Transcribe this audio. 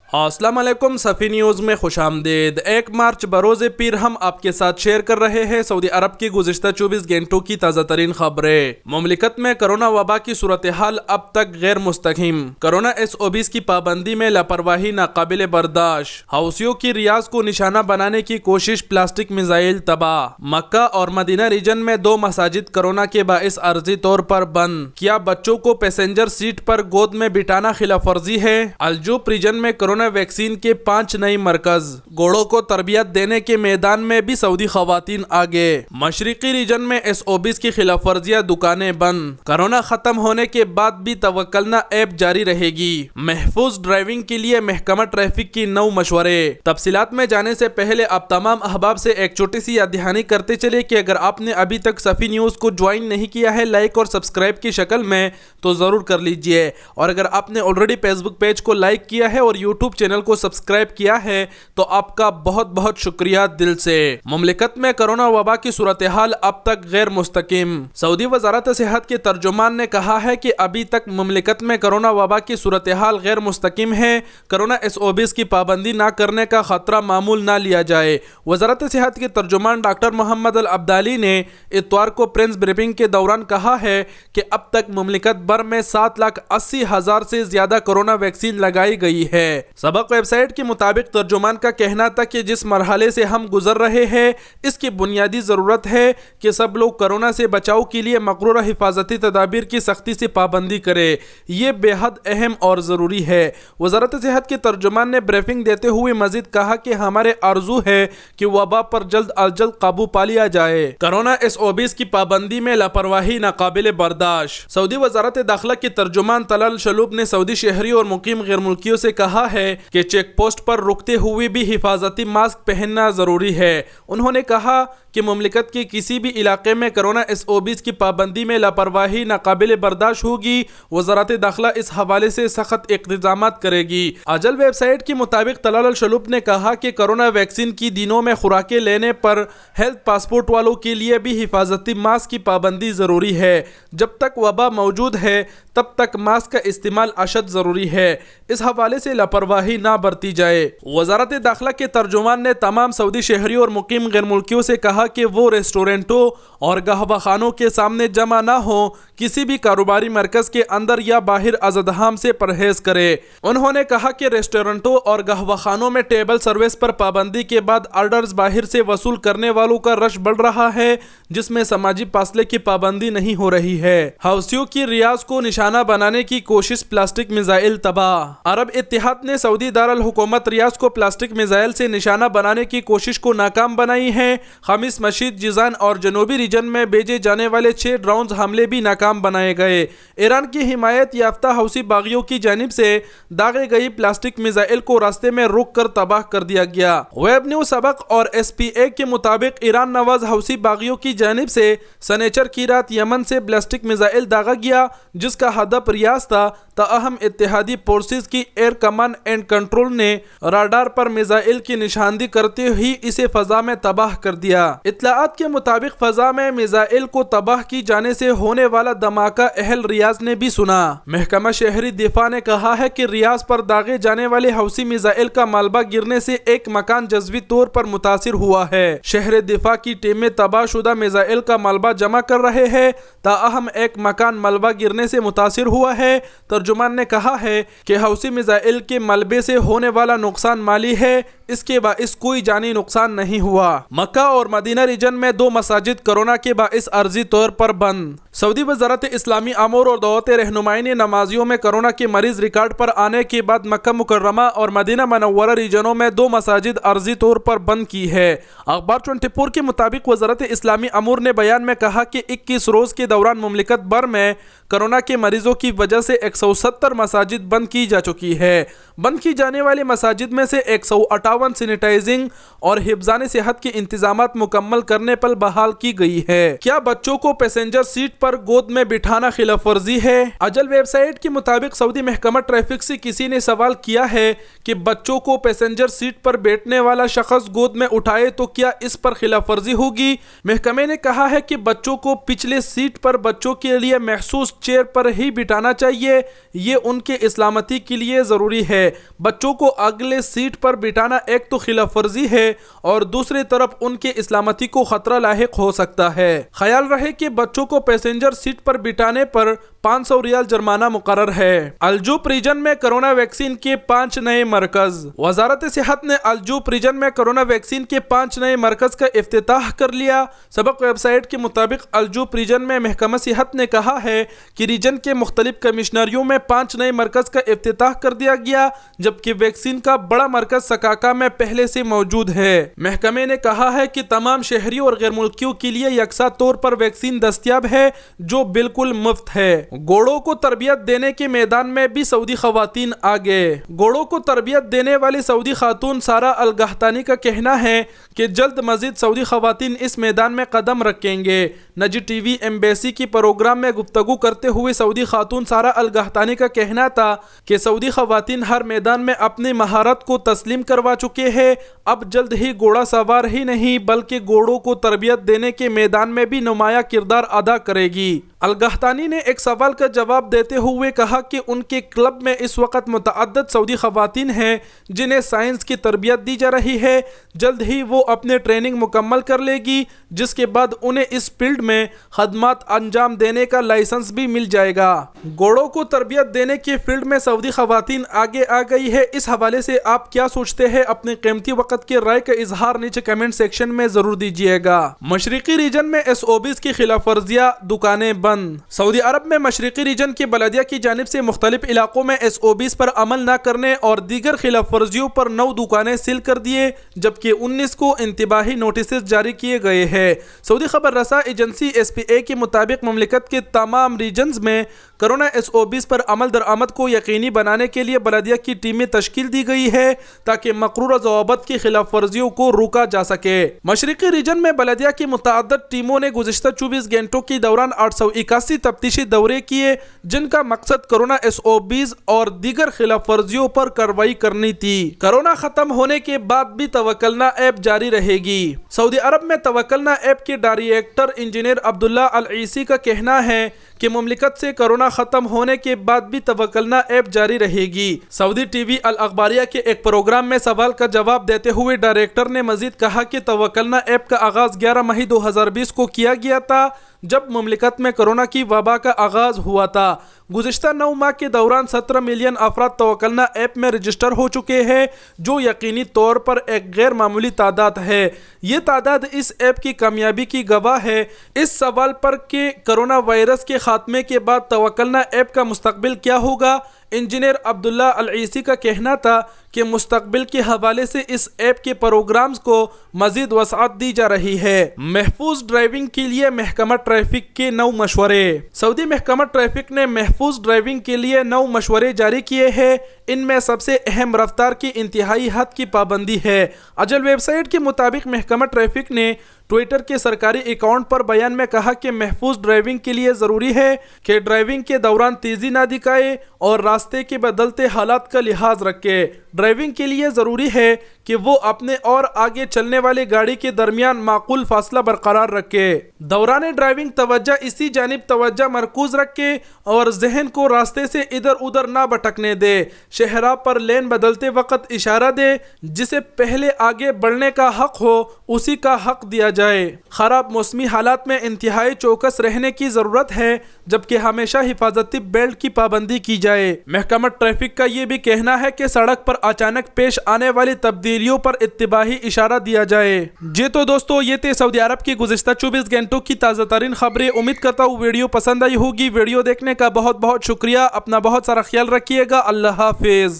السلام علیکم، صفی نیوز میں خوش آمدید۔ 1 مارچ بروز پیر ہم آپ کے ساتھ شیئر کر رہے ہیں سعودی عرب کی گزشتہ 24 گھنٹوں کی تازہ ترین خبریں۔ مملکت میں کرونا وبا کی صورتحال اب تک غیر مستحکم۔ کرونا SOPs کی پابندی میں لاپرواہی ناقابل برداشت۔ حوثیوں کی ریاض کو نشانہ بنانے کی کوشش، پلاسٹک میزائل تباہ۔ مکہ اور مدینہ ریجن میں 2 مساجد کرونا کے باعث عارضی طور پر بند۔ کیا بچوں کو پیسنجر سیٹ پر گود میں بٹھانا خلاف ورزی ہے؟ الجوف ریجن میں کرونا ویکسین کے 5 نئے مرکز۔ گھوڑوں کو تربیت دینے کے میدان میں بھی سعودی خواتین آگے۔ مشرقی ریجن میں SOPs کی خلاف ورزیاں، دکانیں بند۔ کرونا ختم ہونے کے بعد بھی توکلنا ایپ جاری رہے گی۔ محفوظ ڈرائیونگ کے لیے محکمہ ٹریفک کی 9 مشورے۔ تفصیلات میں جانے سے پہلے آپ تمام احباب سے ایک چھوٹی سی یاد دہانی کرتے چلے کہ اگر آپ نے ابھی تک صفی نیوز کو جوائن نہیں کیا ہے لائک اور سبسکرائب کی شکل میں تو ضرور کر لیجئے، اور اگر آپ نے آلریڈی فیس بک پیج کو لائک کیا ہے اور یوٹیوب چینل کو سبسکرائب کیا ہے تو آپ کا بہت بہت شکریہ دل سے۔ مملکت میں کرونا وبا کی صورتحال اب تک غیر مستحکم۔ سعودی وزارت صحت کے ترجمان نے کہا ہے کہ ابھی تک مملکت میں کرونا وبا کی صورتحال غیر مستحکم ہے۔ کرونا SOPs کی پابندی نہ کرنے کا خطرہ معمول نہ لیا جائے۔ وزارت صحت کے ترجمان ڈاکٹر محمد العبدالی نے اتوار کو پریس بریفنگ کے دوران کہا ہے کہ اب تک مملکت بھر میں 7,80,000 سے زیادہ کرونا ویکسین لگائی گئی ہے۔ سبق ویب سائٹ کے مطابق ترجمان کا کہنا تھا کہ جس مرحلے سے ہم گزر رہے ہیں اس کی بنیادی ضرورت ہے کہ سب لوگ کرونا سے بچاؤ کے لیے مقررہ حفاظتی تدابیر کی سختی سے پابندی کریں۔ یہ بے حد اہم اور ضروری ہے۔ وزارت صحت کے ترجمان نے بریفنگ دیتے ہوئے مزید کہا کہ ہمارے آرزو ہے کہ وبا پر جلد از جلد قابو پا لیا جائے۔ کرونا SOPs کی پابندی میں لاپرواہی ناقابل برداشت۔ سعودی وزارت داخلہ کے ترجمان طلال شلوب نے سعودی شہری اور مقیم غیر ملکیوں سے کہا ہے کہ چیک پوسٹ پر رکتے ہوئے بھی حفاظتی ماسک پہننا ضروری ہے۔ انہوں نے کہا کہ مملکت کے کسی بھی علاقے میں کرونا SOPs کی پابندی میں لاپرواہی ناقابل برداشت ہوگی۔ وزارت داخلہ اس حوالے سے سخت اقدامات کرے گی۔ اجل ویب سائٹ کے مطابق طلال الشلوب نے کہا کہ کرونا ویکسین کی دنوں میں خوراکیں لینے پر ہیلتھ پاسپورٹ والوں کے لیے بھی حفاظتی ماسک کی پابندی ضروری ہے۔ جب تک وبا موجود ہے تب تک ماسک کا استعمال اشد ضروری ہے۔ اس حوالے سے لاپرواہی نہ برتی جائے۔ وزارت داخلہ کے ترجمان نے تمام سعودی شہریوں اور مقیم غیر ملکیوں سے کہا کہ وہ ریسٹورنٹوں اور قہوہ خانوں کے سامنے جمع نہ ہوں، کسی بھی کاروباری مرکز کے اندر یا باہر ازدحام سے پرہیز کرے۔ انہوں نے کہا کہ ریسٹورنٹوں اور قہوہ خانوں میں ٹیبل سروس پر پابندی کے بعد آرڈرز باہر سے وصول کرنے والوں کا رش بڑھ رہا ہے، جس میں سماجی فاصلے کی پابندی نہیں ہو رہی ہے۔ حوثیوں کی ریاض کو نشانہ بنانے کی کوشش، پلاسٹک میزائل تباہ۔ عرب اتحاد نے سعودی دارالحکومت ریاض کو پلاسٹک میزائل سے نشانہ بنانے کی کوشش کو ناکام بنائی ہے۔ خمیس مشید، جیزان اور جنوبی ریجن میں بھیجے جانے والے 6 ڈرونز حملے بھی ناکام بنائے گئے۔ ایران کی حمایت یافتہ حوثی باغیوں کی جانب سے داغی گئی پلاسٹک میزائل کو راستے میں روک کر تباہ کر دیا گیا۔ ویب نیوز سبق اور SPA کے مطابق ایران نواز حوثی باغیوں کی جانب سے سنیچر کی رات یمن سے پلاسٹک میزائل داغا گیا، جس کا ہدف ریاض تھا۔ تاہم اتحادی فورسز کی ایئر کمانڈ اینڈ کنٹرول نے راڈار پر میزائل کی نشاندہی کرتے ہوئے اسے فضا میں تباہ کر دیا۔ اطلاعات کے مطابق فضا میں میزائل کو تباہ کی جانے سے ہونے والا دھماکہ اہل ریاض نے بھی سنا۔ محکمہ شہری دفاع نے کہا ہے کہ ریاض پر داغے جانے والے حوثی میزائل کا ملبہ گرنے سے ایک مکان جزوی طور پر متاثر ہوا ہے۔ شہر دفاع کی ٹیمیں تباہ شدہ میزائل کا ملبہ جمع کر رہے ہیں، تاہم ایک مکان ملبہ گرنے سے متاثر ہوا ہے۔ ترجمان نے کہا ہے کہ حوثی میزائل کے ملبے سے ہونے والا نقصان مالی ہے، اس کے باعث کوئی جانی نقصان نہیں ہوا۔ مکہ اور مدینہ ریجن میں 2 مساجد کرونا کے باعث عارضی طور پر بند۔ سعودی وزارت اسلامی امور اور دعوت رہنمائی نے نمازیوں میں کرونا کے مریض ریکارڈ پر آنے کے بعد مکہ مکرمہ اور مدینہ منورہ ریجنوں میں 2 مساجد عارضی طور پر بند کی ہے۔ اخبار 24 کے مطابق وزارت اسلامی امور نے بیان میں کہا کہ 21 روز کے دوران مملکت بھر میں کرونا کے مریضوں کی وجہ سے 170 مساجد بند کی جا چکی ہے۔ بند کی جانے والی مساجد میں سے 158 سینیٹائزنگ اور حفظان صحت کے انتظامات مکمل کرنے پر بحال کی گئی ہے۔ کیا بچوں کو پیسنجر سیٹ پر گود میں بٹھانا خلاف ورزی ہے؟ اجل ویب سائٹ کے مطابق سعودی محکمہ ٹریفک سے کسی نے سوال کیا ہے کہ بچوں کو پیسنجر سیٹ پر بیٹھنے والا شخص گود میں اٹھائے تو کیا اس پر خلاف ورزی ہوگی؟ محکمے نے کہا ہے کہ بچوں کو پچھلے سیٹ پر بچوں کے لیے مخصوص چیئر پر ہی بٹھانا چاہیے، یہ ان کے سلامتی کے لیے ضروری ہے۔ بچوں کو اگلے سیٹ پر بٹھانا ایک تو خلاف ورزی ہے اور دوسری طرف ان کے سلامتی کو خطرہ لاحق ہو سکتا ہے۔ خیال رہے کہ بچوں کو پیسنجر سیٹ پر بٹھانے پر 500 ریال جرمانہ مقرر ہے۔ الجوف ریجن میں کرونا ویکسین کے 5 نئے مرکز۔ وزارت صحت نے الجوف ریجن میں کرونا ویکسین کے 5 نئے مرکز کا افتتاح کر لیا۔ سبق ویب سائٹ کے مطابق الجوف ریجن میں محکمہ صحت نے کہا ہے کہ ریجن کے مختلف کمشنریوں میں 5 نئے مرکز کا افتتاح کر دیا گیا، جبکہ ویکسین کا بڑا مرکز سکاکا میں پہلے سے موجود ہے۔ محکمے نے کہا ہے کہ تمام شہریوں اور غیر ملکیوں کے لیے یکساں طور پر ویکسین دستیاب ہے جو بالکل مفت ہے۔ گھوڑوں کو تربیت دینے کے میدان میں بھی سعودی خواتین آگے۔ گھوڑوں کو تربیت دینے والی سعودی خاتون سارہ القحطانی کا کہنا ہے کہ جلد مزید سعودی خواتین اس میدان میں قدم رکھیں گے۔ نجی ٹی وی ایمبیسی کی پروگرام میں گفتگو کرتے ہوئے سعودی خاتون سارہ القحطانی کا کہنا تھا کہ سعودی خواتین ہر میدان میں اپنی مہارت کو تسلیم کروا چکے ہیں، اب جلد ہی گھوڑا سوار ہی نہیں بلکہ گھوڑوں کو تربیت دینے کے میدان میں بھی نمایاں کردار ادا کرے گی۔ القحطانی نے ایک سوال کا جواب دیتے ہوئے کہا کہ ان کے کلب میں اس وقت متعدد سعودی خواتین ہیں جنہیں سائنس کی تربیت دی جا رہی ہے، جلد ہی وہ اپنے ٹریننگ مکمل کر لے گی جس کے بعد انہیں اس فیلڈ میں خدمات انجام دینے کا لائسنس بھی مل جائے گا۔ گھوڑوں کو تربیت دینے کے فیلڈ میں سعودی خواتین آگے آ گئی ہے، اس حوالے سے آپ کیا سوچتے ہیں؟ اپنے قیمتی وقت کی رائے کا اظہار نیچے کمنٹ سیکشن میں ضرور دیجیے گا۔ مشرقی ریجن میں SOBs کی خلاف ورزیاں، دکانیں بند۔ سعودی عرب میں مشرقی ریجن کی بلدیہ کی جانب سے مختلف علاقوں میں SOBs پر عمل نہ کرنے اور دیگر خلاف ورزیوں پر 9 دکانیں سیل کر دیے جبکہ 19 کو انتباہی نوٹسز جاری کیے گئے ہیں۔ سعودی خبر رساں ایجنسی SPA کے مطابق مملکت کے تمام ریجنز میں کرونا SOBs پر عمل درآمد کو یقینی بنانے کے لیے بلدیہ کی ٹیمیں تشکیل دی گئی ہے تاکہ مقررہ ضوابط کی خلاف ورزیوں کو روکا جا سکے۔ مشرقی ریجن میں بلدیہ کی متعدد ٹیموں نے گزشتہ 24 گھنٹوں کے دوران 881 تفتیشی دورے کیے جن کا مقصد کرونا SOBs اور دیگر خلاف ورزیوں پر کارروائی کرنی تھی۔ کرونا ختم ہونے کے بعد بھی توکلنا ایپ جاری رہے گی۔ سعودی عرب میں توکلنا ایپ کے ڈائریکٹر انجینئر عبداللہ العیسی کا کہنا ہے کہ مملکت سے کرونا ختم ہونے کے بعد بھی توکلنا ایپ جاری رہے گی۔ سعودی ٹی وی الاخباریہ کے ایک پروگرام میں سوال کا جواب دیتے ہوئے ڈائریکٹر نے مزید کہا کہ توکلنا ایپ کا آغاز 11 مئی 2020 کو کیا گیا تھا جب مملکت میں کرونا کی وبا کا آغاز ہوا تھا۔ گزشتہ 9 ماہ کے دوران 17 ملین افراد توکلنا ایپ میں رجسٹر ہو چکے ہیں جو یقینی طور پر ایک غیر معمولی تعداد ہے۔ یہ تعداد اس ایپ کی کامیابی کی گواہ ہے۔ اس سوال پر کہ کرونا وائرس کے خاتمے کے بعد توکلنا ایپ کا مستقبل کیا ہوگا، انجینئر عبداللہ العیسی کا کہنا تھا کہ مستقبل کے حوالے سے اس ایپ کے پروگرامز کو مزید وسعت دی جا رہی ہے۔ محفوظ ڈرائیونگ کے لیے محکمہ ٹریفک کے 9 مشورے۔ سعودی محکمہ ٹریفک نے محفوظ ڈرائیونگ کے لیے 9 مشورے جاری کیے ہیں۔ ان میں سب سے اہم رفتار کی انتہائی حد کی پابندی ہے۔ اجل ویب سائٹ کے مطابق محکمہ ٹریفک نے ٹویٹر کے سرکاری اکاؤنٹ پر بیان میں کہا کہ محفوظ ڈرائیونگ کے لیے ضروری ہے کہ ڈرائیونگ کے دوران تیزی نہ دکھائے اور راستے کے بدلتے حالات کا لحاظ رکھے۔ ڈرائیونگ کے لیے ضروری ہے کہ وہ اپنے اور آگے چلنے والے گاڑی کے درمیان معقول فاصلہ برقرار رکھے۔ دوران ڈرائیونگ توجہ اسی جانب توجہ مرکوز رکھے اور ذہن کو راستے سے ادھر ادھر نہ بھٹکنے دے۔ شہرا پر لین بدلتے وقت اشارہ دے، جسے پہلے آگے بڑھنے کا حق ہو اسی کا حق دیا جائے۔ خراب موسمی حالات میں انتہائی چوکس رہنے کی ضرورت ہے جبکہ ہمیشہ حفاظتی بیلٹ کی پابندی کی جائے۔ محکمہ ٹریفک کا یہ بھی کہنا ہے کہ سڑک پر اچانک پیش آنے والی تبدیلیوں پر اتباعی اشارہ دیا جائے۔ جی تو دوستو، یہ تھے سعودی عرب کی گزشتہ 24 گھنٹوں کی تازہ ترین خبریں۔ امید کرتا ہوں ویڈیو پسند آئی ہوگی۔ ویڈیو دیکھنے کا بہت بہت شکریہ۔ اپنا بہت سارا خیال رکھیے گا۔ اللہ حافظ۔